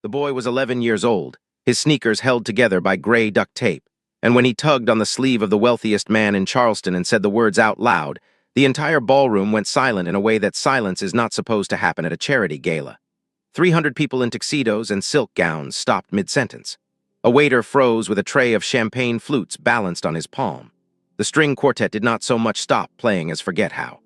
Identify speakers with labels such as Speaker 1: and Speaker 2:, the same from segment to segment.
Speaker 1: The boy was 11 years old, his sneakers held together by gray duct tape, and when he tugged on the sleeve of the wealthiest man in Charleston and said the words out loud, the entire ballroom went silent in a way that silence is not supposed to happen at a charity gala. 300 people in tuxedos and silk gowns stopped mid-sentence. A waiter froze with a tray of champagne flutes balanced on his palm. The string quartet did not so much stop playing as forget how.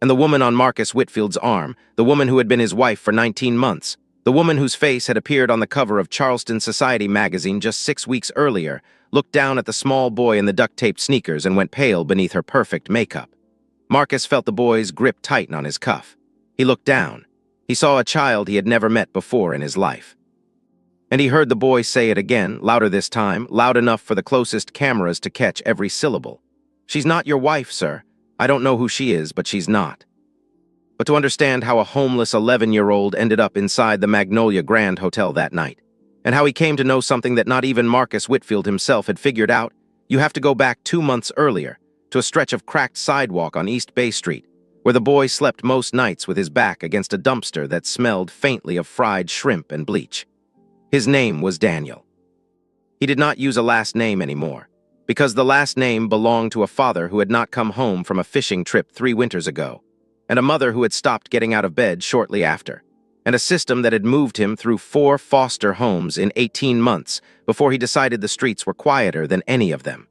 Speaker 1: And the woman on Marcus Whitfield's arm, the woman who had been his wife for 19 months, the woman whose face had appeared on the cover of Charleston Society magazine just 6 weeks earlier, looked down at the small boy in the duct-taped sneakers and went pale beneath her perfect makeup. Marcus felt the boy's grip tighten on his cuff. He looked down. He saw a child he had never met before in his life. And he heard the boy say it again, louder this time, loud enough for the closest cameras to catch every syllable. "She's not your wife, sir. I don't know who she is, but she's not." But to understand how a homeless 11-year-old ended up inside the Magnolia Grand Hotel that night, and how he came to know something that not even Marcus Whitfield himself had figured out, you have to go back 2 months earlier, to a stretch of cracked sidewalk on East Bay Street, where the boy slept most nights with his back against a dumpster that smelled faintly of fried shrimp and bleach. His name was Daniel. He did not use a last name anymore, because the last name belonged to a father who had not come home from a fishing trip 3 winters ago, and a mother who had stopped getting out of bed shortly after, and a system that had moved him through 4 foster homes in 18 months before he decided the streets were quieter than any of them.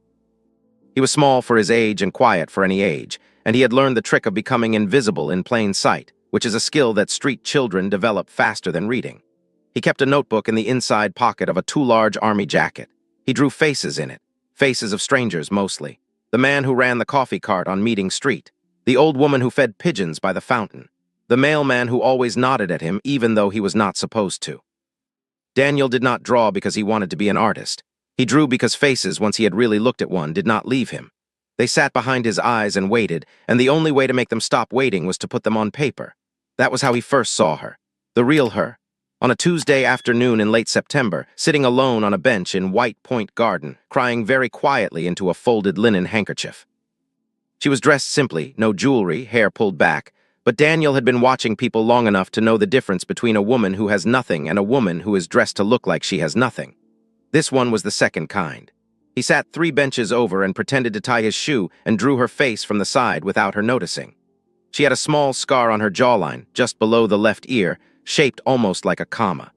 Speaker 1: He was small for his age and quiet for any age, and he had learned the trick of becoming invisible in plain sight, which is a skill that street children develop faster than reading. He kept a notebook in the inside pocket of a too-large army jacket. He drew faces in it, faces of strangers mostly. The man who ran the coffee cart on Meeting Street, the old woman who fed pigeons by the fountain, the mailman who always nodded at him even though he was not supposed to. Daniel did not draw because he wanted to be an artist. He drew because faces, once he had really looked at one, did not leave him. They sat behind his eyes and waited, and the only way to make them stop waiting was to put them on paper. That was how he first saw her, the real her, on a Tuesday afternoon in late September, sitting alone on a bench in White Point Garden, crying very quietly into a folded linen handkerchief. She was dressed simply, no jewelry, hair pulled back, but Daniel had been watching people long enough to know the difference between a woman who has nothing and a woman who is dressed to look like she has nothing. This one was the second kind. He sat 3 benches over and pretended to tie his shoe and drew her face from the side without her noticing. She had a small scar on her jawline, just below the left ear, shaped almost like a comma.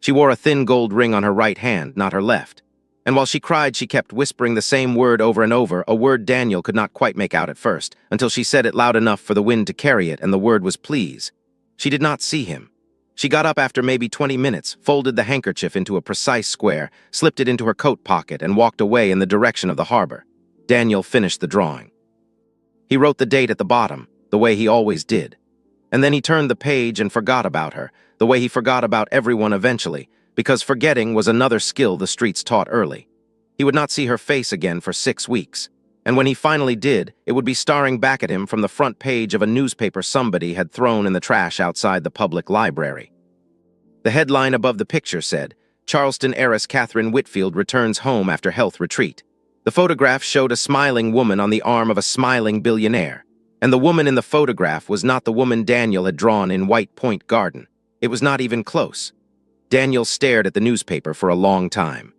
Speaker 1: She wore a thin gold ring on her right hand, not her left. And while she cried, she kept whispering the same word over and over, a word Daniel could not quite make out at first, until she said it loud enough for the wind to carry it, and the word was please. She did not see him. She got up after maybe 20 minutes, folded the handkerchief into a precise square, slipped it into her coat pocket, and walked away in the direction of the harbor. Daniel finished the drawing. He wrote the date at the bottom, the way he always did. And then he turned the page and forgot about her, the way he forgot about everyone eventually, because forgetting was another skill the streets taught early. He would not see her face again for 6 weeks, and when he finally did, it would be staring back at him from the front page of a newspaper somebody had thrown in the trash outside the public library. The headline above the picture said, "Charleston heiress Catherine Whitfield returns home after health retreat." The photograph showed a smiling woman on the arm of a smiling billionaire, and the woman in the photograph was not the woman Daniel had drawn in White Point Garden. It was not even close. Daniel stared at the newspaper for a long time.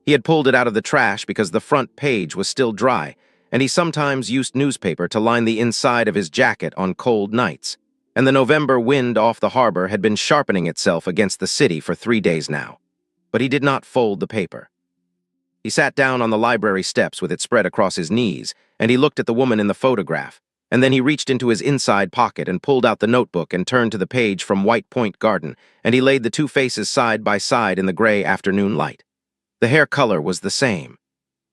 Speaker 1: He had pulled it out of the trash because the front page was still dry, and he sometimes used newspaper to line the inside of his jacket on cold nights, and the November wind off the harbor had been sharpening itself against the city for 3 days now. But he did not fold the paper. He sat down on the library steps with it spread across his knees, and he looked at the woman in the photograph, and then he reached into his inside pocket and pulled out the notebook and turned to the page from White Point Garden, and he laid the 2 faces side by side in the gray afternoon light. The hair color was the same.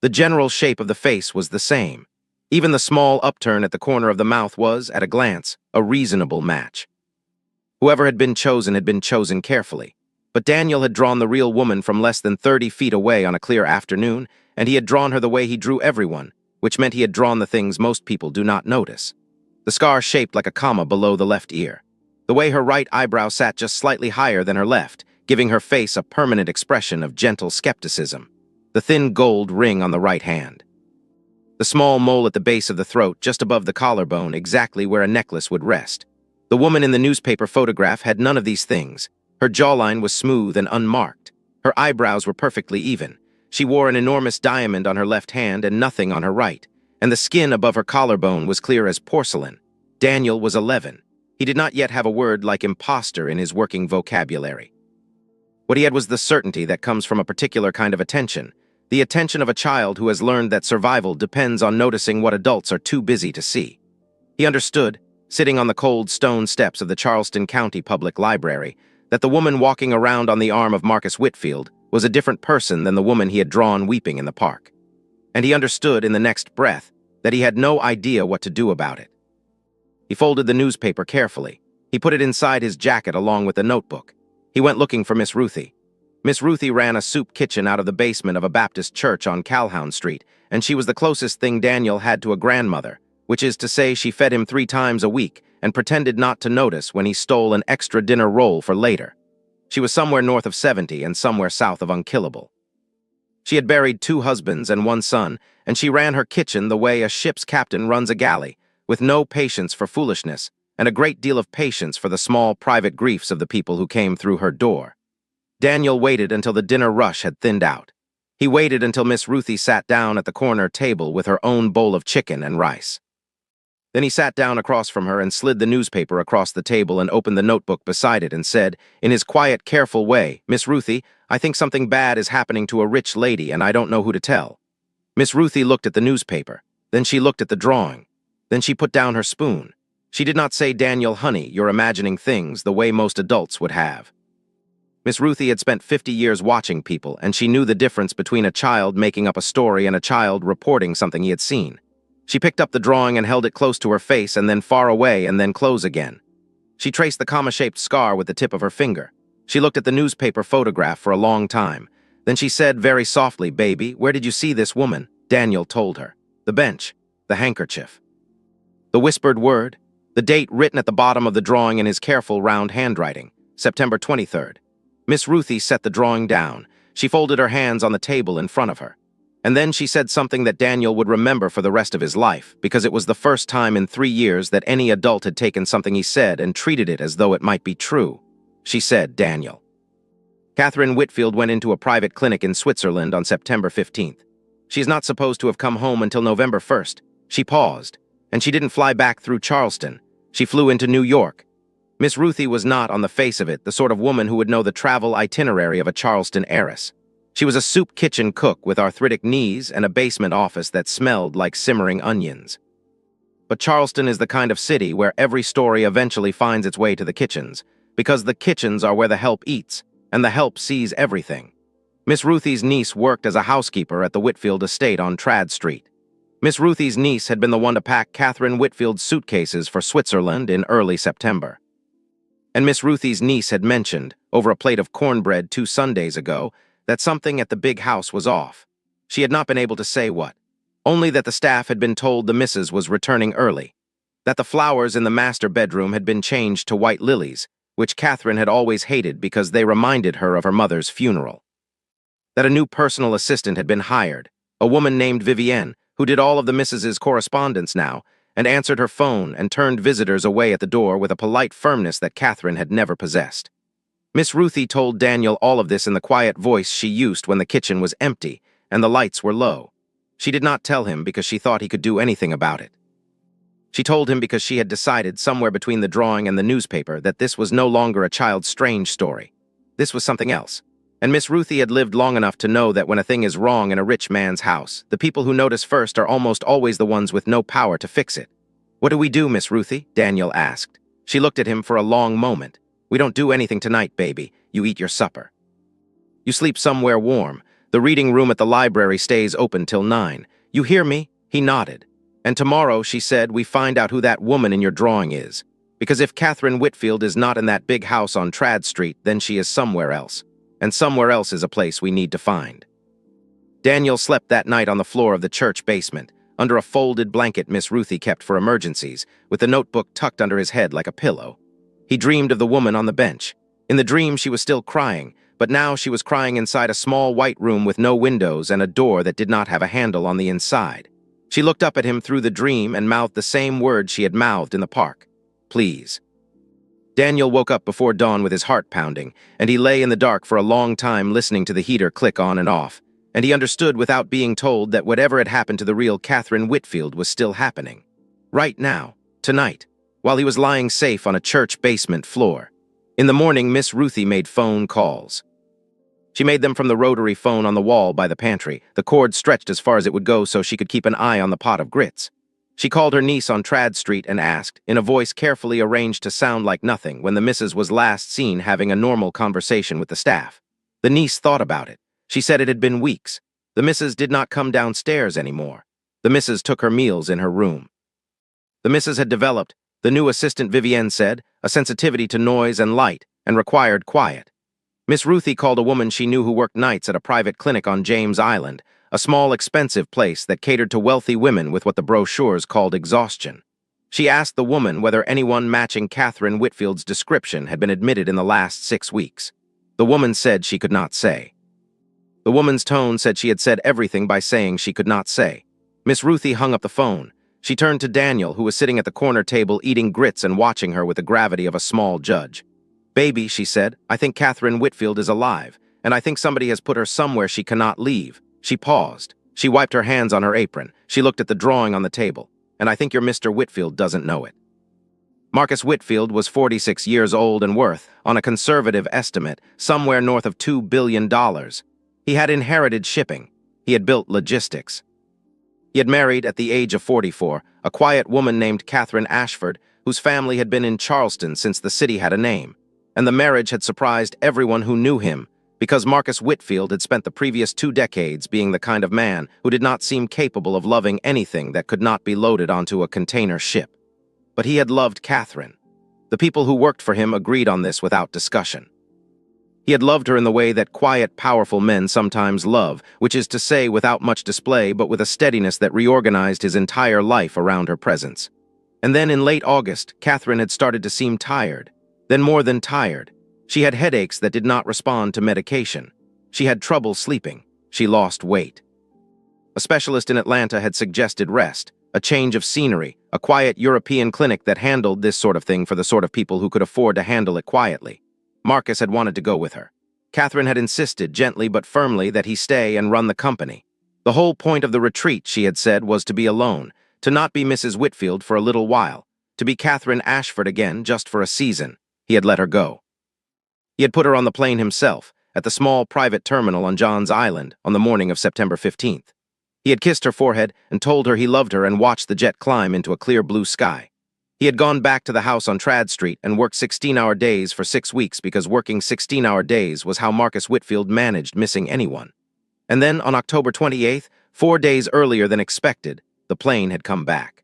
Speaker 1: The general shape of the face was the same. Even the small upturn at the corner of the mouth was, at a glance, a reasonable match. Whoever had been chosen carefully. But Daniel had drawn the real woman from less than 30 feet away on a clear afternoon, and he had drawn her the way he drew everyone, which meant he had drawn the things most people do not notice. The scar shaped like a comma below the left ear. The way her right eyebrow sat just slightly higher than her left, giving her face a permanent expression of gentle skepticism. The thin gold ring on the right hand. The small mole at the base of the throat, just above the collarbone, exactly where a necklace would rest. The woman in the newspaper photograph had none of these things. Her jawline was smooth and unmarked. Her eyebrows were perfectly even. She wore an enormous diamond on her left hand and nothing on her right, and the skin above her collarbone was clear as porcelain. Daniel was 11. He did not yet have a word like impostor in his working vocabulary. What he had was the certainty that comes from a particular kind of attention, the attention of a child who has learned that survival depends on noticing what adults are too busy to see. He understood, sitting on the cold stone steps of the Charleston County Public Library, that the woman walking around on the arm of Marcus Whitfield was a different person than the woman he had drawn weeping in the park. And he understood in the next breath that he had no idea what to do about it. He folded the newspaper carefully. He put it inside his jacket along with the notebook. He went looking for Miss Ruthie. Miss Ruthie ran a soup kitchen out of the basement of a Baptist church on Calhoun Street, and she was the closest thing Daniel had to a grandmother, which is to say she fed him 3 times a week and pretended not to notice when he stole an extra dinner roll for later. She was somewhere north of 70 and somewhere south of Unkillable. She had buried 2 husbands and 1 son, and she ran her kitchen the way a ship's captain runs a galley, with no patience for foolishness and a great deal of patience for the small private griefs of the people who came through her door. Daniel waited until the dinner rush had thinned out. He waited until Miss Ruthie sat down at the corner table with her own bowl of chicken and rice. Then he sat down across from her and slid the newspaper across the table and opened the notebook beside it and said, in his quiet, careful way, "Miss Ruthie, I think something bad is happening to a rich lady and I don't know who to tell." Miss Ruthie looked at the newspaper. Then she looked at the drawing. Then she put down her spoon. She did not say, "Daniel, honey, you're imagining things the way most adults would have." Miss Ruthie had spent 50 years watching people, and she knew the difference between a child making up a story and a child reporting something he had seen. She picked up the drawing and held it close to her face and then far away and then close again. She traced the comma-shaped scar with the tip of her finger. She looked at the newspaper photograph for a long time. Then she said very softly, "Baby, where did you see this woman?" Daniel told her. "The bench. The handkerchief." The whispered word, the date written at the bottom of the drawing in his careful round handwriting, September 23rd. Miss Ruthie set the drawing down. She folded her hands on the table in front of her. And then she said something that Daniel would remember for the rest of his life, because it was the first time in 3 years that any adult had taken something he said and treated it as though it might be true. She said, "Daniel." Catherine Whitfield went into a private clinic in Switzerland on September 15th. She is not supposed to have come home until November 1st. She paused, and she didn't fly back through Charleston. She flew into New York. Miss Ruthie was not, on the face of it, the sort of woman who would know the travel itinerary of a Charleston heiress. She was a soup kitchen cook with arthritic knees and a basement office that smelled like simmering onions. But Charleston is the kind of city where every story eventually finds its way to the kitchens, because the kitchens are where the help eats, and the help sees everything. Miss Ruthie's niece worked as a housekeeper at the Whitfield estate on Trad Street. Miss Ruthie's niece had been the one to pack Catherine Whitfield's suitcases for Switzerland in early September. And Miss Ruthie's niece had mentioned, over a plate of cornbread 2 Sundays ago, that something at the big house was off. She had not been able to say what. Only that the staff had been told the missus was returning early. That the flowers in the master bedroom had been changed to white lilies, which Catherine had always hated because they reminded her of her mother's funeral. That a new personal assistant had been hired, a woman named Vivienne, who did all of the missis's correspondence now, and answered her phone and turned visitors away at the door with a polite firmness that Catherine had never possessed. Miss Ruthie told Daniel all of this in the quiet voice she used when the kitchen was empty and the lights were low. She did not tell him because she thought he could do anything about it. She told him because she had decided somewhere between the drawing and the newspaper that this was no longer a child's strange story. This was something else. And Miss Ruthie had lived long enough to know that when a thing is wrong in a rich man's house, the people who notice first are almost always the ones with no power to fix it. "What do we do, Miss Ruthie?" Daniel asked. She looked at him for a long moment. "We don't do anything tonight, baby. You eat your supper. You sleep somewhere warm. The reading room at the library stays open till 9. You hear me?" He nodded. "And tomorrow," she said, "we find out who that woman in your drawing is. Because if Catherine Whitfield is not in that big house on Trad Street, then she is somewhere else. And somewhere else is a place we need to find." Daniel slept that night on the floor of the church basement, under a folded blanket Miss Ruthie kept for emergencies, with the notebook tucked under his head like a pillow. He dreamed of the woman on the bench. In the dream, she was still crying, but now she was crying inside a small white room with no windows and a door that did not have a handle on the inside. She looked up at him through the dream and mouthed the same words she had mouthed in the park. "Please." Daniel woke up before dawn with his heart pounding, and he lay in the dark for a long time listening to the heater click on and off, and he understood without being told that whatever had happened to the real Catherine Whitfield was still happening. Right now, tonight, while he was lying safe on a church basement floor. In the morning, Miss Ruthie made phone calls. She made them from the rotary phone on the wall by the pantry, the cord stretched as far as it would go so she could keep an eye on the pot of grits. She called her niece on Trad Street and asked, in a voice carefully arranged to sound like nothing, when the missus was last seen having a normal conversation with the staff. The niece thought about it. She said it had been weeks. The missus did not come downstairs anymore. The missus took her meals in her room. The missus had developed, the new assistant Vivienne said, a sensitivity to noise and light, and required quiet. Miss Ruthie called a woman she knew who worked nights at a private clinic on James Island, a small, expensive place that catered to wealthy women with what the brochures called exhaustion. She asked the woman whether anyone matching Catherine Whitfield's description had been admitted in the last 6 weeks. The woman said she could not say. The woman's tone said she had said everything by saying she could not say. Miss Ruthie hung up the phone. She turned to Daniel, who was sitting at the corner table eating grits and watching her with the gravity of a small judge. "Baby," she said, "I think Catherine Whitfield is alive, and I think somebody has put her somewhere she cannot leave." She paused. She wiped her hands on her apron. She looked at the drawing on the table. "And I think your Mr. Whitfield doesn't know it." Marcus Whitfield was 46 years old and worth, on a conservative estimate, somewhere north of $2 billion. He had inherited shipping. He had built logistics. He had married, at the age of 44, a quiet woman named Catherine Ashford, whose family had been in Charleston since the city had a name. And the marriage had surprised everyone who knew him, because Marcus Whitfield had spent the previous 2 decades being the kind of man who did not seem capable of loving anything that could not be loaded onto a container ship. But he had loved Catherine. The people who worked for him agreed on this without discussion. He had loved her in the way that quiet, powerful men sometimes love, which is to say without much display but with a steadiness that reorganized his entire life around her presence. And then in late August, Catherine had started to seem tired. Then more than tired. She had headaches that did not respond to medication. She had trouble sleeping. She lost weight. A specialist in Atlanta had suggested rest, a change of scenery, a quiet European clinic that handled this sort of thing for the sort of people who could afford to handle it quietly. Marcus had wanted to go with her. Catherine had insisted, gently but firmly, that he stay and run the company. The whole point of the retreat, she had said, was to be alone, to not be Mrs. Whitfield for a little while, to be Catherine Ashford again just for a season. He had let her go. He had put her on the plane himself, at the small private terminal on John's Island, on the morning of September 15th. He had kissed her forehead and told her he loved her and watched the jet climb into a clear blue sky. He had gone back to the house on Trad Street and worked 16-hour days for 6 weeks because working 16-hour days was how Marcus Whitfield managed missing anyone. And then, on October 28th, 4 days earlier than expected, the plane had come back.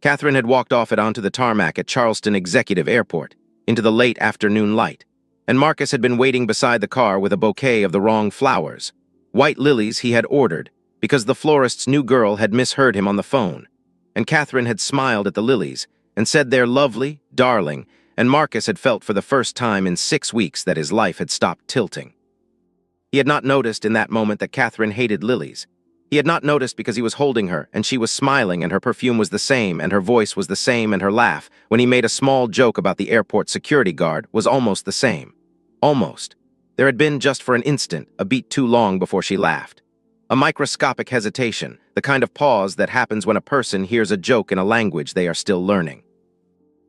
Speaker 1: Catherine had walked off it onto the tarmac at Charleston Executive Airport, into the late afternoon light, and Marcus had been waiting beside the car with a bouquet of the wrong flowers, white lilies he had ordered, because the florist's new girl had misheard him on the phone, and Catherine had smiled at the lilies and said they're lovely, darling, and Marcus had felt for the first time in 6 weeks that his life had stopped tilting. He had not noticed in that moment that Catherine hated lilies. He had not noticed because he was holding her, and she was smiling, and her perfume was the same, and her voice was the same, and her laugh, when he made a small joke about the airport security guard, was almost the same. Almost. There had been, just for an instant, a beat too long before she laughed. A microscopic hesitation, the kind of pause that happens when a person hears a joke in a language they are still learning.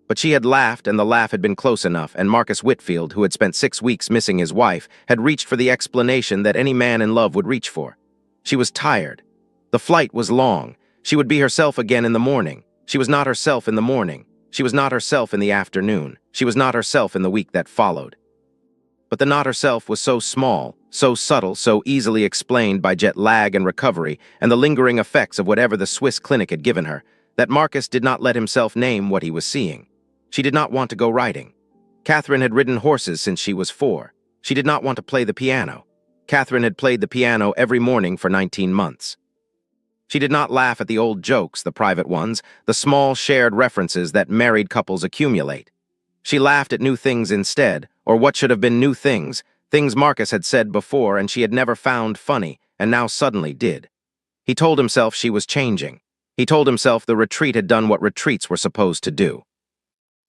Speaker 1: But she had laughed, and the laugh had been close enough, and Marcus Whitfield, who had spent 6 weeks missing his wife, had reached for the explanation that any man in love would reach for. She was tired. The flight was long. She would be herself again in the morning. She was not herself in the morning. She was not herself in the afternoon. She was not herself in the week that followed. But the not herself was so small, so subtle, so easily explained by jet lag and recovery and the lingering effects of whatever the Swiss clinic had given her, that Marcus did not let himself name what he was seeing. She did not want to go riding. Catherine had ridden horses since she was 4. She did not want to play the piano. Catherine had played the piano every morning for 19 months. She did not laugh at the old jokes, the private ones, the small shared references that married couples accumulate. She laughed at new things instead, or what should have been new things, things Marcus had said before and she had never found funny, and now suddenly did. He told himself she was changing. He told himself the retreat had done what retreats were supposed to do.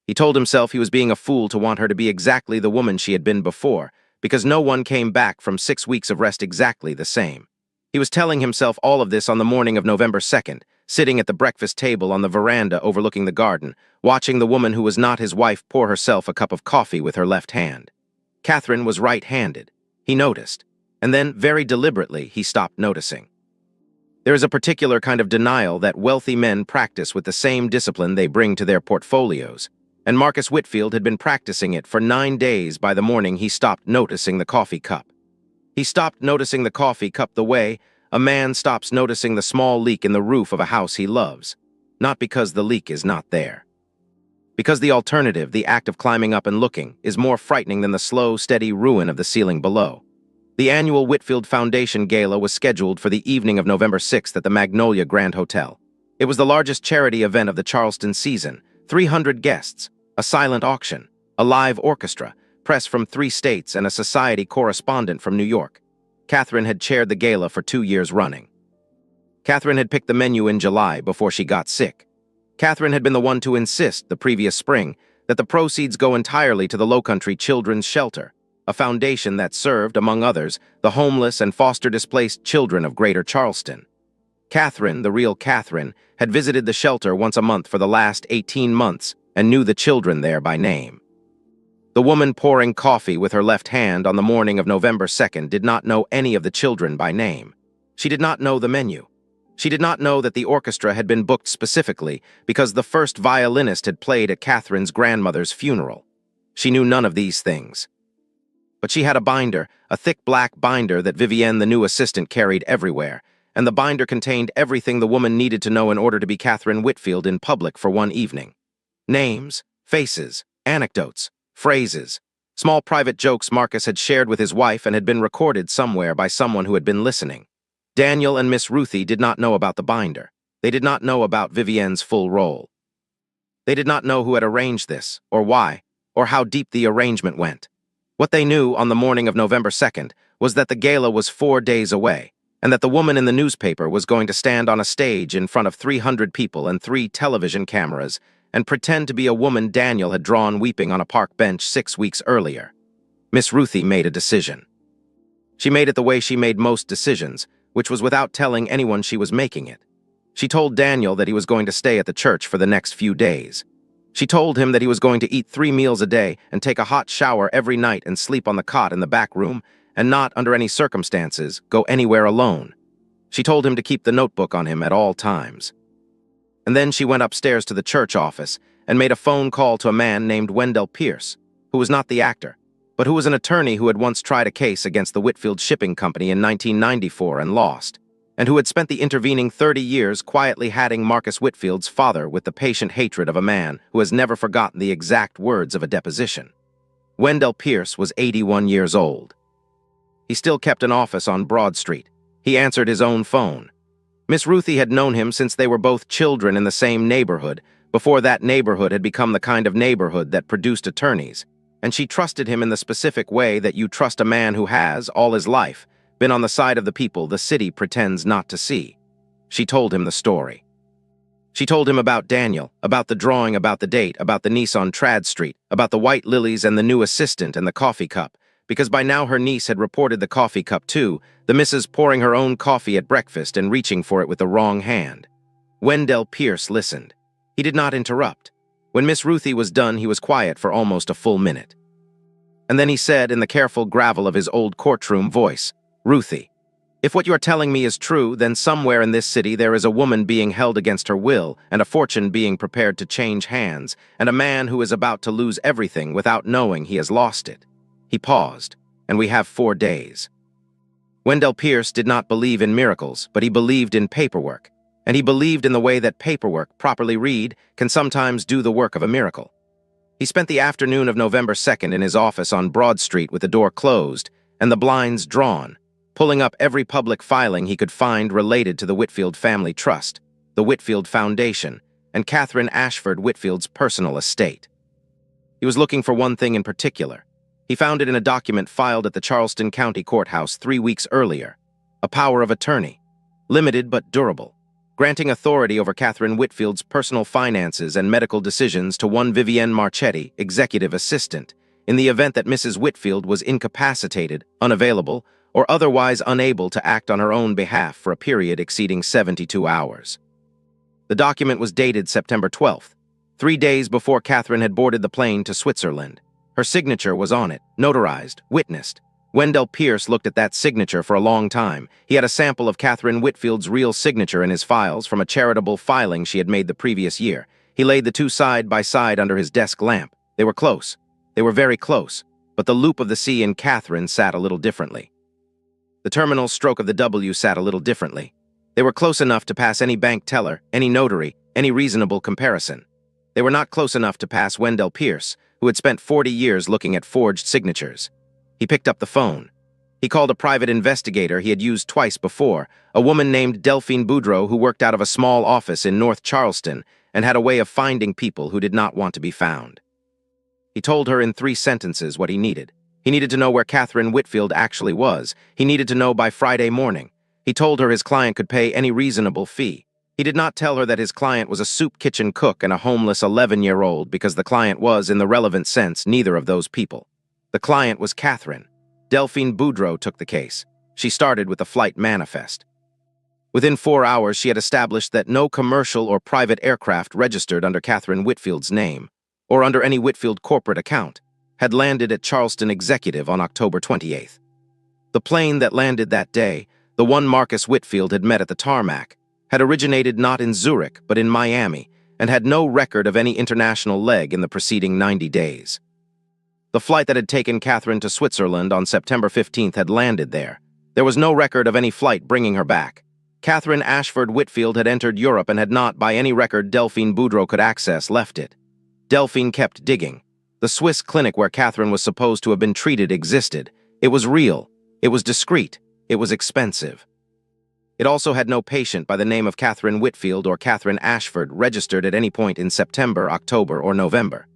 Speaker 1: He told himself he was being a fool to want her to be exactly the woman she had been before, because no one came back from 6 weeks of rest exactly the same. He was telling himself all of this on the morning of November 2nd, sitting at the breakfast table on the veranda overlooking the garden, watching the woman who was not his wife pour herself a cup of coffee with her left hand. Catherine was right-handed. He noticed, and then, very deliberately, he stopped noticing. There is a particular kind of denial that wealthy men practice with the same discipline they bring to their portfolios, and Marcus Whitfield had been practicing it for 9 days by the morning he stopped noticing the coffee cup. He stopped noticing the coffee cup the way a man stops noticing the small leak in the roof of a house he loves, not because the leak is not there. Because the alternative, the act of climbing up and looking, is more frightening than the slow, steady ruin of the ceiling below. The annual Whitfield Foundation Gala was scheduled for the evening of November 6th at the Magnolia Grand Hotel. It was the largest charity event of the Charleston season, 300 guests, a silent auction, a live orchestra, press from 3 states, and a society correspondent from New York. Catherine had chaired the gala for 2 years running. Catherine had picked the menu in July before she got sick. Catherine had been the one to insist, the previous spring, that the proceeds go entirely to the Lowcountry Children's Shelter, a foundation that served, among others, the homeless and foster-displaced children of Greater Charleston. Catherine, the real Catherine, had visited the shelter once a month for the last 18 months and knew the children there by name. The woman pouring coffee with her left hand on the morning of November 2nd did not know any of the children by name. She did not know the menu. She did not know that the orchestra had been booked specifically because the first violinist had played at Catherine's grandmother's funeral. She knew none of these things. But she had a binder, a thick black binder that Vivienne, the new assistant, carried everywhere, and the binder contained everything the woman needed to know in order to be Catherine Whitfield in public for one evening. Names, faces, anecdotes, phrases, small private jokes Marcus had shared with his wife and had been recorded somewhere by someone who had been listening. Daniel and Miss Ruthie did not know about the binder. They did not know about Vivienne's full role. They did not know who had arranged this, or why, or how deep the arrangement went. What they knew on the morning of November 2nd was that the gala was 4 days away, and that the woman in the newspaper was going to stand on a stage in front of 300 people and 3 television cameras and pretend to be a woman Daniel had drawn weeping on a park bench 6 weeks earlier. Miss Ruthie made a decision. She made it the way she made most decisions, which was without telling anyone she was making it. She told Daniel that he was going to stay at the church for the next few days. She told him that he was going to eat 3 meals a day and take a hot shower every night and sleep on the cot in the back room and not, under any circumstances, go anywhere alone. She told him to keep the notebook on him at all times. And then she went upstairs to the church office and made a phone call to a man named Wendell Pierce, who was not the actor, but who was an attorney who had once tried a case against the Whitfield Shipping Company in 1994 and lost, and who had spent the intervening 30 years quietly hatting Marcus Whitfield's father with the patient hatred of a man who has never forgotten the exact words of a deposition. Wendell Pierce was 81 years old. He still kept an office on Broad Street. He answered his own phone. Miss Ruthie had known him since they were both children in the same neighborhood, before that neighborhood had become the kind of neighborhood that produced attorneys, and she trusted him in the specific way that you trust a man who has, all his life, been on the side of the people the city pretends not to see. She told him the story. She told him about Daniel, about the drawing, about the date, about the niece on Trad Street, about the white lilies and the new assistant and the coffee cup, because by now her niece had reported the coffee cup too, the missus pouring her own coffee at breakfast and reaching for it with the wrong hand. Wendell Pierce listened. He did not interrupt. When Miss Ruthie was done, he was quiet for almost a full minute. And then he said in the careful gravel of his old courtroom voice, "Ruthie, if what you are telling me is true, then somewhere in this city there is a woman being held against her will and a fortune being prepared to change hands and a man who is about to lose everything without knowing he has lost it." He paused, and we have 4 days. Wendell Pierce did not believe in miracles, but he believed in paperwork, and he believed in the way that paperwork, properly read, can sometimes do the work of a miracle. He spent the afternoon of November 2nd in his office on Broad Street with the door closed and the blinds drawn, pulling up every public filing he could find related to the Whitfield Family Trust, the Whitfield Foundation, and Catherine Ashford Whitfield's personal estate. He was looking for one thing in particular. He found it in a document filed at the Charleston County Courthouse 3 weeks earlier, a power of attorney, limited but durable. granting authority over Catherine Whitfield's personal finances and medical decisions to one Vivienne Marchetti, executive assistant, in the event that Mrs. Whitfield was incapacitated, unavailable, or otherwise unable to act on her own behalf for a period exceeding 72 hours. The document was dated September 12th, 3 days before Catherine had boarded the plane to Switzerland. Her signature was on it, notarized, witnessed. Wendell Pierce looked at that signature for a long time. He had a sample of Catherine Whitfield's real signature in his files from a charitable filing she had made the previous year. He laid the two side by side under his desk lamp. They were close. They were very close, but the loop of the C in Catherine sat a little differently. The terminal stroke of the W sat a little differently. They were close enough to pass any bank teller, any notary, any reasonable comparison. They were not close enough to pass Wendell Pierce, who had spent 40 years looking at forged signatures. He picked up the phone. He called a private investigator he had used twice before, a woman named Delphine Boudreau who worked out of a small office in North Charleston and had a way of finding people who did not want to be found. He told her in 3 sentences what he needed. He needed to know where Catherine Whitfield actually was. He needed to know by Friday morning. He told her his client could pay any reasonable fee. He did not tell her that his client was a soup kitchen cook and a homeless 11-year-old because the client was, in the relevant sense, neither of those people. The client was Catherine. Delphine Boudreau took the case. She started with the flight manifest. Within 4 hours, she had established that no commercial or private aircraft registered under Catherine Whitfield's name, or under any Whitfield corporate account, had landed at Charleston Executive on October 28th. The plane that landed that day, the one Marcus Whitfield had met at the tarmac, had originated not in Zurich but in Miami and had no record of any international leg in the preceding 90 days. The flight that had taken Catherine to Switzerland on September 15th had landed there. There was no record of any flight bringing her back. Catherine Ashford Whitfield had entered Europe and had not, by any record Delphine Boudreau could access, left it. Delphine kept digging. The Swiss clinic where Catherine was supposed to have been treated existed. It was real. It was discreet. It was expensive. It also had no patient by the name of Catherine Whitfield or Catherine Ashford registered at any point in September, October, or November.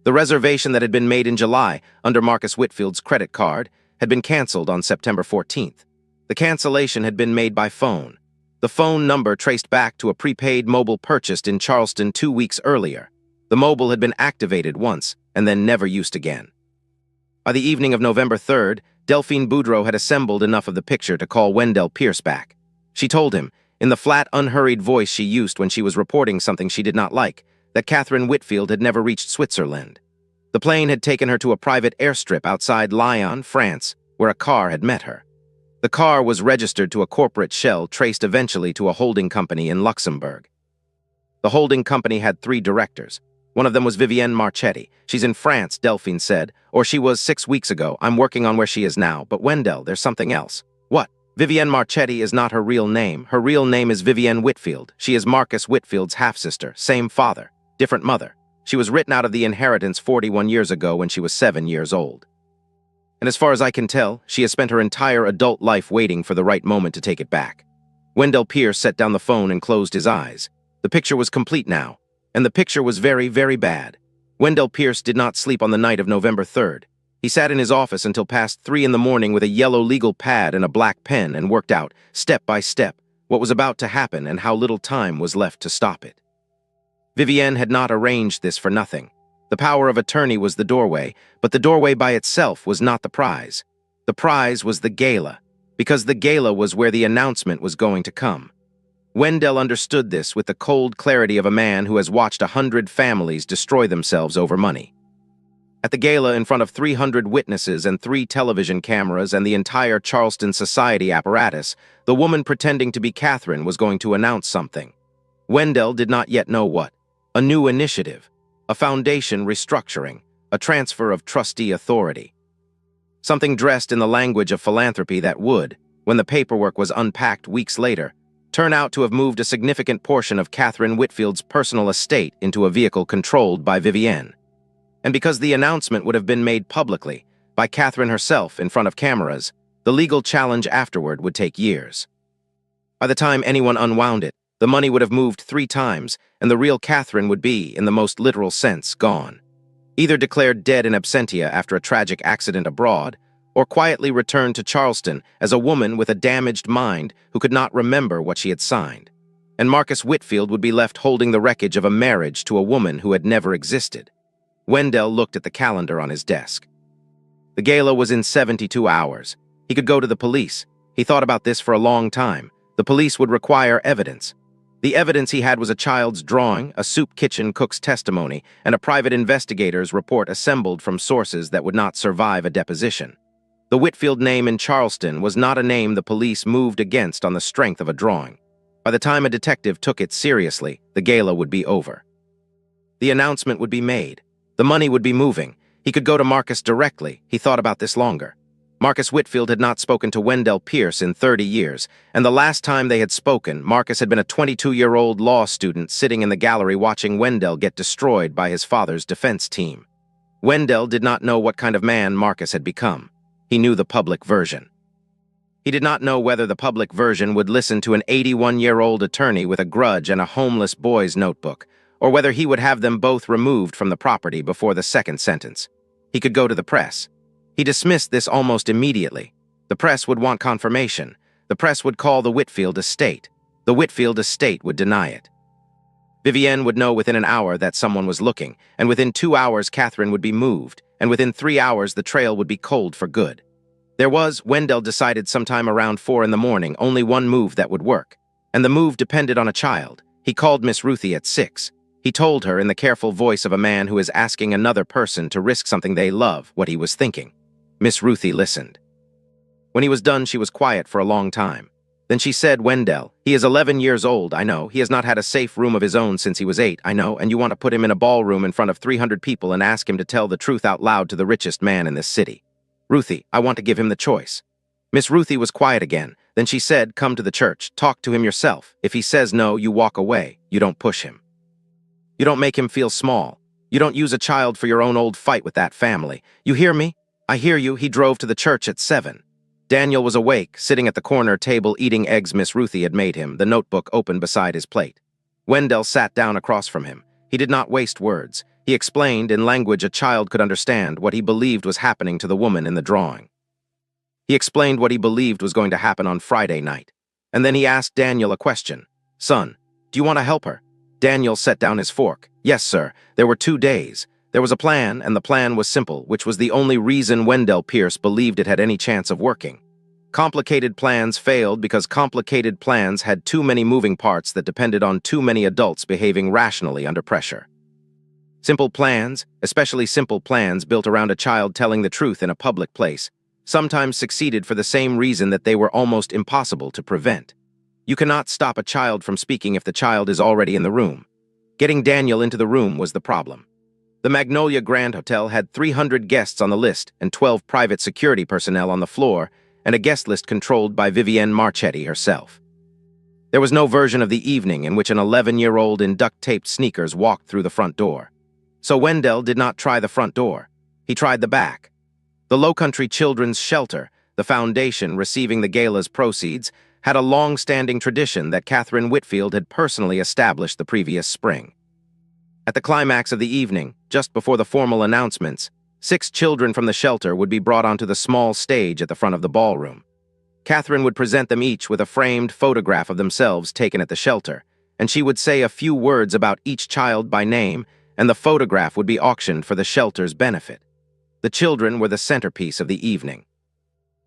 Speaker 1: The reservation that had been made in July under Marcus Whitfield's credit card had been canceled on September 14th. The cancellation had been made by phone. The phone number traced back to a prepaid mobile purchased in Charleston 2 weeks earlier. The mobile had been activated once and then never used again. By the evening of November 3rd, Delphine Boudreau had assembled enough of the picture to call Wendell Pierce back. She told him, in the flat, unhurried voice she used when she was reporting something she did not like, that Catherine Whitfield had never reached Switzerland. The plane had taken her to a private airstrip outside Lyon, France, where a car had met her. The car was registered to a corporate shell traced eventually to a holding company in Luxembourg. The holding company had 3 directors. One of them was Vivienne Marchetti. She's in France, Delphine said, or she was 6 weeks ago. I'm working on where she is now, but Wendell, there's something else. What? Vivienne Marchetti is not her real name. Her real name is Vivienne Whitfield. She is Marcus Whitfield's half-sister, same father, different mother. She was written out of the inheritance 41 years ago when she was 7 years old. And as far as I can tell, she has spent her entire adult life waiting for the right moment to take it back. Wendell Pierce set down the phone and closed his eyes. The picture was complete now, and the picture was very, very bad. Wendell Pierce did not sleep on the night of November 3rd. He sat in his office until past 3 in the morning with a yellow legal pad and a black pen and worked out, step by step, what was about to happen and how little time was left to stop it. Vivienne had not arranged this for nothing. The power of attorney was the doorway, but the doorway by itself was not the prize. The prize was the gala, because the gala was where the announcement was going to come. Wendell understood this with the cold clarity of a man who has watched 100 families destroy themselves over money. At the gala, in front of 300 witnesses and 3 television cameras and the entire Charleston society apparatus, the woman pretending to be Catherine was going to announce something. Wendell did not yet know what. A new initiative, a foundation restructuring, a transfer of trustee authority. Something dressed in the language of philanthropy that would, when the paperwork was unpacked weeks later, turn out to have moved a significant portion of Catherine Whitfield's personal estate into a vehicle controlled by Vivienne. And because the announcement would have been made publicly, by Catherine herself in front of cameras, the legal challenge afterward would take years. By the time anyone unwound it, the money would have moved 3 times, and the real Catherine would be, in the most literal sense, gone. Either declared dead in absentia after a tragic accident abroad, or quietly returned to Charleston as a woman with a damaged mind who could not remember what she had signed. and Marcus Whitfield would be left holding the wreckage of a marriage to a woman who had never existed. Wendell looked at the calendar on his desk. The gala was in 72 hours. He could go to the police. He thought about this for a long time. The police would require evidence. The evidence he had was a child's drawing, a soup kitchen cook's testimony, and a private investigator's report assembled from sources that would not survive a deposition. The Whitfield name in Charleston was not a name the police moved against on the strength of a drawing. By the time a detective took it seriously, the gala would be over. The announcement would be made. The money would be moving. He could go to Marcus directly. He thought about this longer. Marcus Whitfield had not spoken to Wendell Pierce in 30 years, and the last time they had spoken, Marcus had been a 22-year-old law student sitting in the gallery watching Wendell get destroyed by his father's defense team. Wendell did not know what kind of man Marcus had become. He knew the public version. He did not know whether the public version would listen to an 81-year-old attorney with a grudge and a homeless boy's notebook, or whether he would have them both removed from the property before the second sentence. He could go to the press. He dismissed this almost immediately. The press would want confirmation. The press would call the Whitfield estate. The Whitfield estate would deny it. Vivienne would know within an hour that someone was looking, and within 2 hours Catherine would be moved, and within 3 hours the trail would be cold for good. There was, Wendell decided sometime around 4 in the morning, only one move that would work. And the move depended on a child. He called Miss Ruthie at 6. He told her in the careful voice of a man who is asking another person to risk something they love what he was thinking. Miss Ruthie listened. When he was done, she was quiet for a long time. Then she said, "Wendell, he is 11 years old, I know. He has not had a safe room of his own since he was 8, I know, and you want to put him in a ballroom in front of 300 people and ask him to tell the truth out loud to the richest man in this city. Ruthie, I want to give him the choice." Miss Ruthie was quiet again. Then she said, "Come to the church. Talk to him yourself. If he says no, you walk away. You don't push him. You don't make him feel small. You don't use a child for your own old fight with that family. You hear me?" "I hear you." He drove to the church at 7. Daniel was awake, sitting at the corner table eating eggs Miss Ruthie had made him, the notebook open beside his plate. Wendell sat down across from him. He did not waste words. He explained, in language a child could understand, what he believed was happening to the woman in the drawing. He explained what he believed was going to happen on Friday night. And then he asked Daniel a question. "Son, do you want to help her?" Daniel set down his fork. "Yes, sir. There were 2 days. There was a plan, and the plan was simple, which was the only reason Wendell Pierce believed it had any chance of working. Complicated plans failed because complicated plans had too many moving parts that depended on too many adults behaving rationally under pressure. Simple plans, especially simple plans built around a child telling the truth in a public place, sometimes succeeded for the same reason that they were almost impossible to prevent. You cannot stop a child from speaking if the child is already in the room. Getting Daniel into the room was the problem. The Magnolia Grand Hotel had 300 guests on the list and 12 private security personnel on the floor, and a guest list controlled by Vivienne Marchetti herself. There was no version of the evening in which an 11-year-old in duct-taped sneakers walked through the front door. So Wendell did not try the front door. He tried the back. The Lowcountry Children's Shelter, the foundation receiving the gala's proceeds, had a long-standing tradition that Catherine Whitfield had personally established the previous spring. At the climax of the evening, just before the formal announcements, 6 children from the shelter would be brought onto the small stage at the front of the ballroom. Catherine would present them each with a framed photograph of themselves taken at the shelter, and she would say a few words about each child by name, and the photograph would be auctioned for the shelter's benefit. The children were the centerpiece of the evening.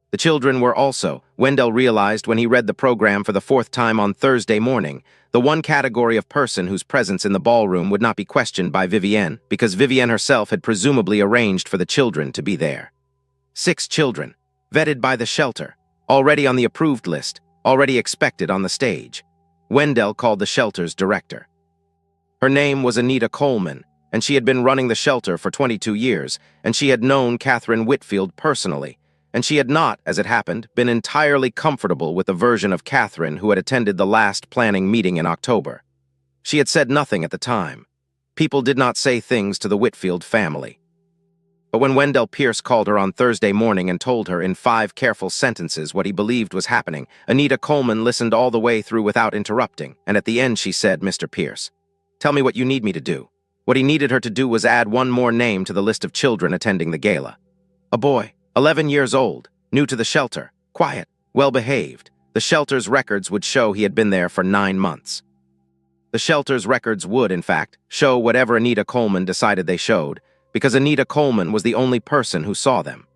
Speaker 1: The children were also, Wendell realized when he read the program for the 4th time on Thursday morning, the one category of person whose presence in the ballroom would not be questioned by Vivienne, because Vivienne herself had presumably arranged for the children to be there. 6 children, vetted by the shelter, already on the approved list, already expected on the stage. Wendell called the shelter's director. Her name was Anita Coleman, and she had been running the shelter for 22 years, and she had known Catherine Whitfield personally, and she had not, as it happened, been entirely comfortable with the version of Catherine who had attended the last planning meeting in October. She had said nothing at the time. People did not say things to the Whitfield family. But when Wendell Pierce called her on Thursday morning and told her in 5 careful sentences what he believed was happening, Anita Coleman listened all the way through without interrupting, and at the end she said, "Mr. Pierce, tell me what you need me to do." What he needed her to do was add one more name to the list of children attending the gala. A boy, 11 years old, new to the shelter, quiet, well-behaved. The shelter's records would show he had been there for 9 months. The shelter's records would, in fact, show whatever Anita Coleman decided they showed, because Anita Coleman was the only person who saw them.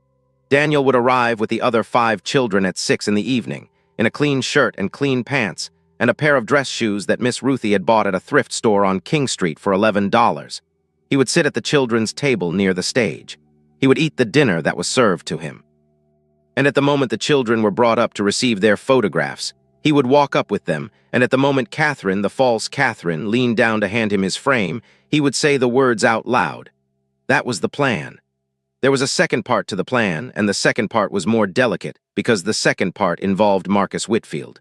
Speaker 1: Daniel would arrive with the other 5 children at 6 in the evening, in a clean shirt and clean pants, and a pair of dress shoes that Miss Ruthie had bought at a thrift store on King Street for $11. He would sit at the children's table near the stage. He would eat the dinner that was served to him. And at the moment the children were brought up to receive their photographs, he would walk up with them, and at the moment Catherine, the false Catherine, leaned down to hand him his frame, he would say the words out loud. That was the plan. There was a second part to the plan, and the second part was more delicate, because the second part involved Marcus Whitfield.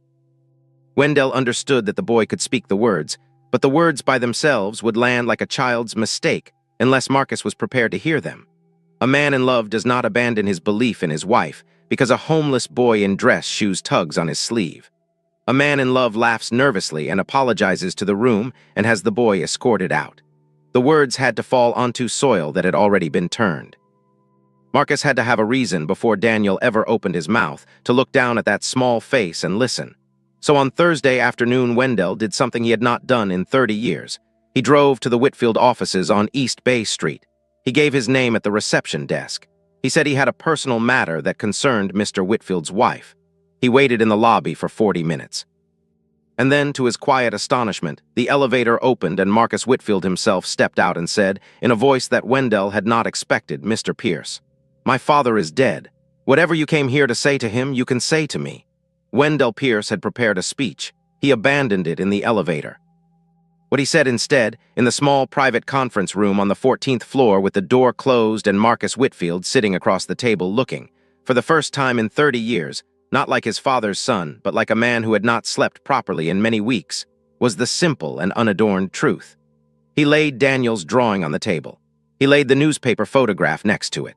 Speaker 1: Wendell understood that the boy could speak the words, but the words by themselves would land like a child's mistake unless Marcus was prepared to hear them. A man in love does not abandon his belief in his wife because a homeless boy in dress shoes tugs on his sleeve. A man in love laughs nervously and apologizes to the room and has the boy escorted out. The words had to fall onto soil that had already been turned. Marcus had to have a reason before Daniel ever opened his mouth to look down at that small face and listen. So on Thursday afternoon, Wendell did something he had not done in 30 years. He drove to the Whitfield offices on East Bay Street. He gave his name at the reception desk. He said he had a personal matter that concerned Mr. Whitfield's wife. He waited in the lobby for 40 minutes. And then, to his quiet astonishment, the elevator opened and Marcus Whitfield himself stepped out and said, in a voice that Wendell had not expected, "Mr. Pierce, my father is dead. Whatever you came here to say to him, you can say to me." Wendell Pierce had prepared a speech. He abandoned it in the elevator. What he said instead, in the small private conference room on the 14th floor with the door closed and Marcus Whitfield sitting across the table looking, for the first time in 30 years, not like his father's son, but like a man who had not slept properly in many weeks, was the simple and unadorned truth. He laid Daniel's drawing on the table. He laid the newspaper photograph next to it.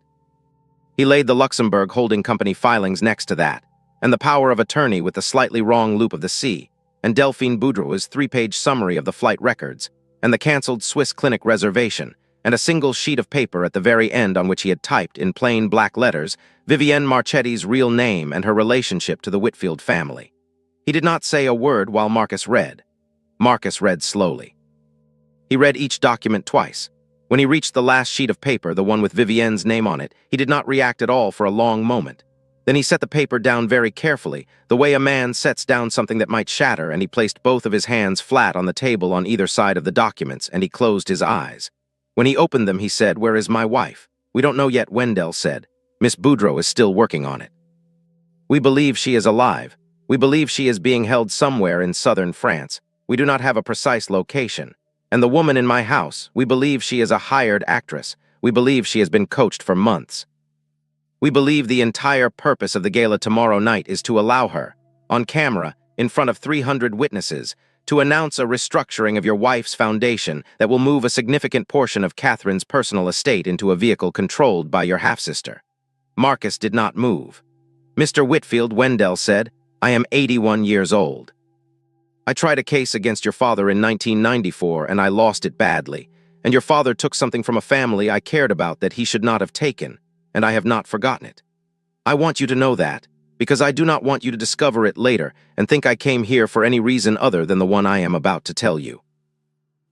Speaker 1: He laid the Luxembourg Holding Company filings next to that, and the power of attorney with the slightly wrong loop of the C, and Delphine Boudreau's 3-page summary of the flight records, and the canceled Swiss clinic reservation, and a single sheet of paper at the very end on which he had typed in plain black letters Vivienne Marchetti's real name and her relationship to the Whitfield family. He did not say a word while Marcus read. Marcus read slowly. He read each document twice. When he reached the last sheet of paper, the one with Vivienne's name on it, he did not react at all for a long moment. Then he set the paper down very carefully, the way a man sets down something that might shatter, and he placed both of his hands flat on the table on either side of the documents, and he closed his eyes. When he opened them, he said, "Where is my wife?" "We don't know yet," Wendell said. "Miss Boudreau is still working on it. We believe she is alive. We believe she is being held somewhere in southern France. We do not have a precise location. And the woman in my house, we believe she is a hired actress. We believe she has been coached for months. We believe the entire purpose of the gala tomorrow night is to allow her, on camera, in front of 300 witnesses, to announce a restructuring of your wife's foundation that will move a significant portion of Catherine's personal estate into a vehicle controlled by your half-sister." Marcus did not move. "Mr. Whitfield," Wendell said, "I am 81 years old. I tried a case against your father in 1994 and I lost it badly, and your father took something from a family I cared about that he should not have taken, and I have not forgotten it. I want you to know that, because I do not want you to discover it later and think I came here for any reason other than the one I am about to tell you.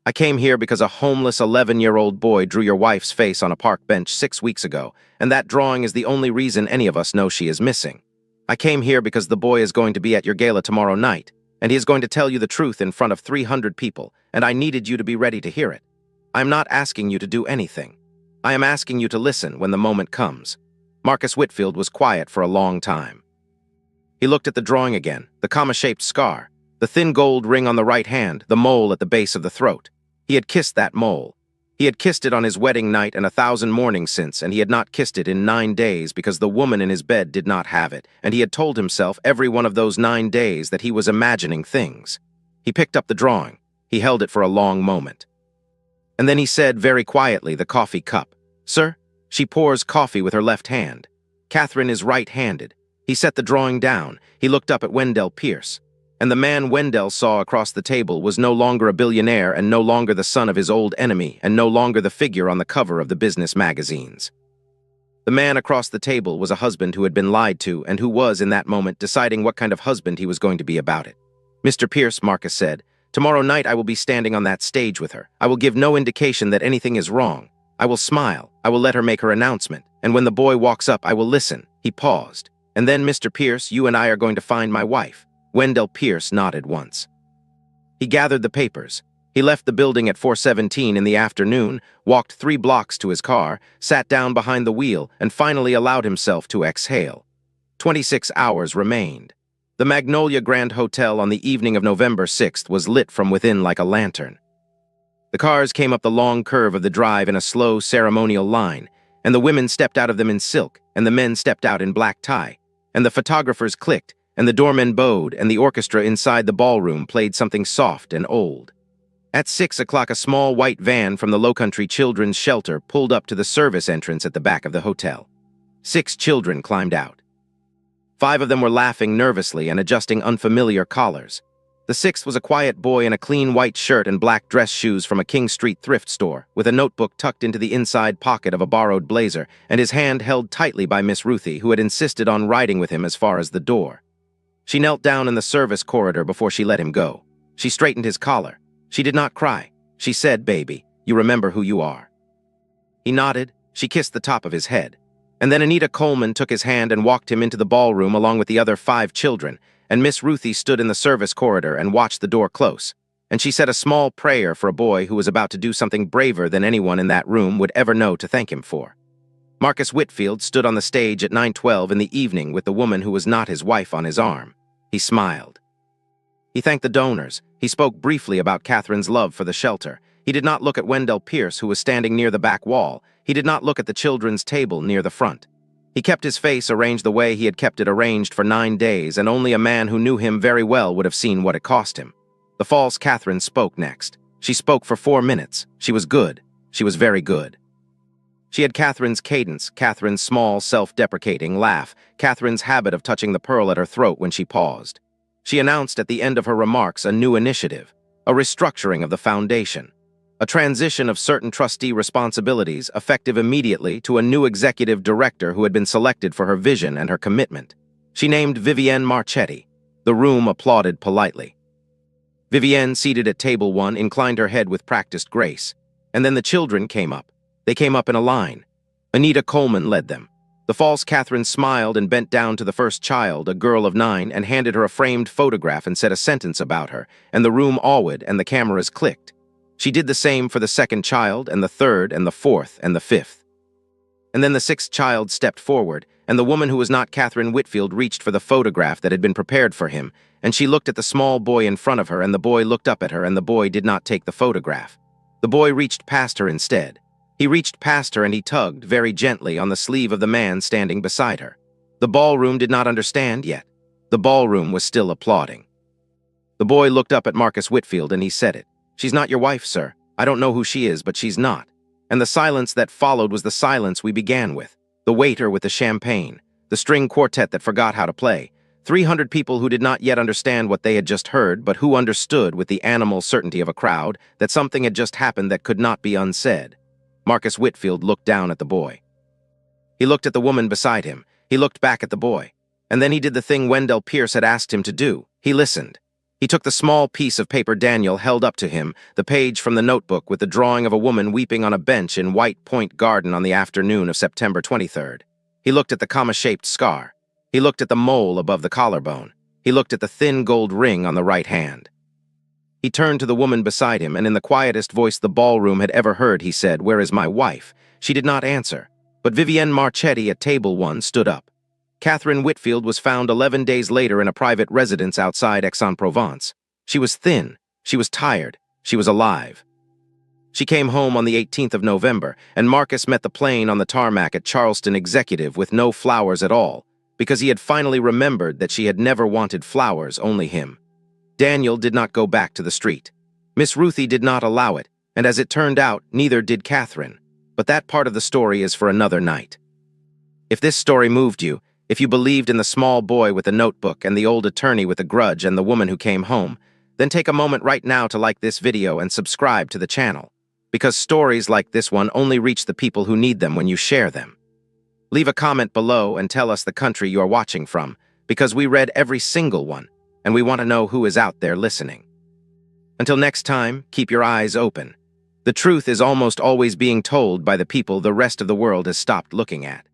Speaker 1: I came here because a homeless 11-year-old boy drew your wife's face on a park bench 6 weeks ago, and that drawing is the only reason any of us know she is missing. I came here because the boy is going to be at your gala tomorrow night, and he is going to tell you the truth in front of 300 people, and I needed you to be ready to hear it. I am not asking you to do anything. I am asking you to listen when the moment comes." Marcus Whitfield was quiet for a long time. He looked at the drawing again, the comma-shaped scar, the thin gold ring on the right hand, the mole at the base of the throat. He had kissed that mole. He had kissed it on his wedding night and 1,000 mornings since, and he had not kissed it in 9 days because the woman in his bed did not have it, and he had told himself every one of those 9 days that he was imagining things. He picked up the drawing. He held it for a long moment. And then he said very quietly, the coffee cup. "Sir, she pours coffee with her left hand. Catherine is right-handed." He set the drawing down. He looked up at Wendell Pierce. And the man Wendell saw across the table was no longer a billionaire and no longer the son of his old enemy and no longer the figure on the cover of the business magazines. The man across the table was a husband who had been lied to and who was, in that moment, deciding what kind of husband he was going to be about it. "Mr. Pierce," Marcus said, Tomorrow night I will be standing on that stage with her. I will give no indication that anything is wrong. I will smile. I will let her make her announcement. And when the boy walks up, I will listen." He paused. "And then, Mr. Pierce, you and I are going to find my wife." Wendell Pierce nodded once. He gathered the papers. He left the building at 4:17 in the afternoon, walked 3 blocks to his car, sat down behind the wheel, and finally allowed himself to exhale. 26 hours remained. The Magnolia Grand Hotel on the evening of November 6th was lit from within like a lantern. The cars came up the long curve of the drive in a slow, ceremonial line, and the women stepped out of them in silk, and the men stepped out in black tie, and the photographers clicked, and the doormen bowed, and the orchestra inside the ballroom played something soft and old. At 6 o'clock, a small white van from the Lowcountry Children's Shelter pulled up to the service entrance at the back of the hotel. 6 children climbed out. 5 of them were laughing nervously and adjusting unfamiliar collars. The 6th was a quiet boy in a clean white shirt and black dress shoes from a King Street thrift store, with a notebook tucked into the inside pocket of a borrowed blazer, and his hand held tightly by Miss Ruthie, who had insisted on riding with him as far as the door. She knelt down in the service corridor before she let him go. She straightened his collar. She did not cry. She said, "Baby, you remember who you are." He nodded. She kissed the top of his head. And then Anita Coleman took his hand and walked him into the ballroom along with the other 5 children, and Miss Ruthie stood in the service corridor and watched the door close. And she said a small prayer for a boy who was about to do something braver than anyone in that room would ever know to thank him for. Marcus Whitfield stood on the stage at 9:12 in the evening with the woman who was not his wife on his arm. He smiled. He thanked the donors. He spoke briefly about Catherine's love for the shelter. He did not look at Wendell Pierce, who was standing near the back wall. He did not look at the children's table near the front. He kept his face arranged the way he had kept it arranged for 9 days, and only a man who knew him very well would have seen what it cost him. The false Catherine spoke next. She spoke for 4 minutes. She was good. She was very good. She had Catherine's cadence, Catherine's small, self-deprecating laugh, Catherine's habit of touching the pearl at her throat when she paused. She announced at the end of her remarks a new initiative, a restructuring of the foundation, a transition of certain trustee responsibilities effective immediately to a new executive director who had been selected for her vision and her commitment. She named Vivienne Marchetti. The room applauded politely. Vivienne, seated at table 1, inclined her head with practiced grace. And then the children came up. They came up in a line. Anita Coleman led them. The false Catherine smiled and bent down to the first child, a girl of 9, and handed her a framed photograph and said a sentence about her, and the room awed and the cameras clicked. She did the same for the second child, and the third, and the fourth, and the fifth. And then the 6th child stepped forward, and the woman who was not Catherine Whitfield reached for the photograph that had been prepared for him, and she looked at the small boy in front of her, and the boy looked up at her, and the boy did not take the photograph. The boy reached past her instead. He reached past her and he tugged, very gently, on the sleeve of the man standing beside her. The ballroom did not understand yet. The ballroom was still applauding. The boy looked up at Marcus Whitfield and he said it. "She's not your wife, sir. I don't know who she is, but she's not." And the silence that followed was the silence we began with. The waiter with the champagne. The string quartet that forgot how to play. 300 people who did not yet understand what they had just heard, but who understood with the animal certainty of a crowd that something had just happened that could not be unsaid. Marcus Whitfield looked down at the boy. He looked at the woman beside him. He looked back at the boy. And then he did the thing Wendell Pierce had asked him to do. He listened. He took the small piece of paper Daniel held up to him, the page from the notebook with the drawing of a woman weeping on a bench in White Point Garden on the afternoon of September 23rd. He looked at the comma-shaped scar. He looked at the mole above the collarbone. He looked at the thin gold ring on the right hand. He turned to the woman beside him, and in the quietest voice the ballroom had ever heard, he said, "Where is my wife?" She did not answer, but Vivienne Marchetti at table 1 stood up. Catherine Whitfield was found 11 days later in a private residence outside Aix-en-Provence. She was thin. She was tired. She was alive. She came home on the 18th of November, and Marcus met the plane on the tarmac at Charleston Executive with no flowers at all, because he had finally remembered that she had never wanted flowers, only him. Daniel did not go back to the street. Miss Ruthie did not allow it, and as it turned out, neither did Catherine. But that part of the story is for another night. If this story moved you, if you believed in the small boy with the notebook and the old attorney with the grudge and the woman who came home, then take a moment right now to like this video and subscribe to the channel, because stories like this one only reach the people who need them when you share them. Leave a comment below and tell us the country you are watching from, because we read every single one, and we want to know who is out there listening. Until next time, keep your eyes open. The truth is almost always being told by the people the rest of the world has stopped looking at.